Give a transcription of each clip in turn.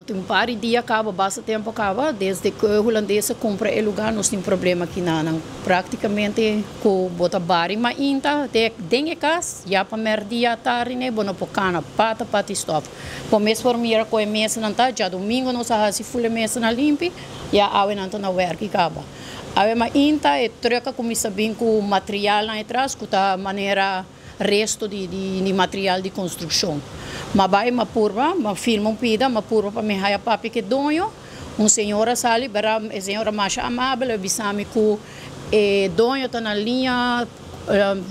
Um par de dias acaba, basta tempo acaba, desde que o holandês compra o lugar, nós temos problema aqui não. Praticamente com bota bari, mas ainda tem cas, já para merdia à tarde, né, bono pocana, pata stop. Por mês formira com a mesa não tá, já domingo nós fazemos full mesa na limpe, já a não tá na work acaba. A mas ainda é troca como sabem com material lá atrás, com a maneira resto de material de construção. Mas vai uma purva, uma filma pida, uma purva para me raia papi que donho. Senhora sali, bara a senhora mais amável, avisame que donho está na linha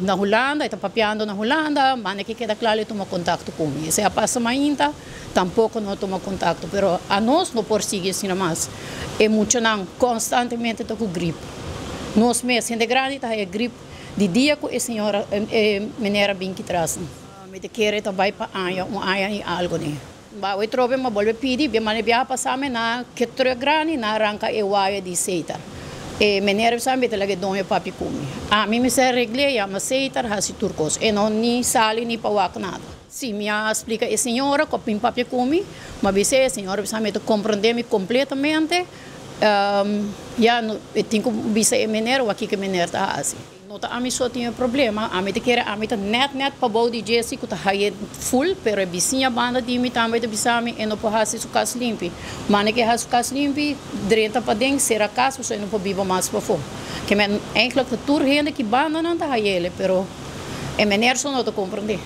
na Holanda, está papiando na Holanda, mas que queda claro ele toma contato comigo. Se a passa ainda, tampouco não toma contato, pero a nós não persegue assim mais. E muito não, constantemente está com gripe. Nós mesmos, gente grande, está com gripe. De dia que a senhora menera bem que traz. Me te quer também para aia e algo né. Ba eu trobe uma bolsa pedi, bem mas bia passar me na que grande na arranca e waia de seita. E menera sabe te lage donho papi come. A mim me se regle ya ma seita hasi turcos e não ni sali ni pawak nada. Sim, me explica a senhora que pim papi come, mas você a senhora sabe te compreender-me completamente. Já tenho que bisa a menera o aqui que menera tá assim. Nota a mim só tinha problema, a mim te quer a mim tá net para bom de Jesse que tá aí full, pero a vizinha banda de mim também te bisami e não pode fazer sua casa limpa. Mas que faz casa limpa, direita para dentro, será casa você não pode viver mais para fora. Que men enkele que tur gente que banda não tá aí ele, pero a menera só não te compreender.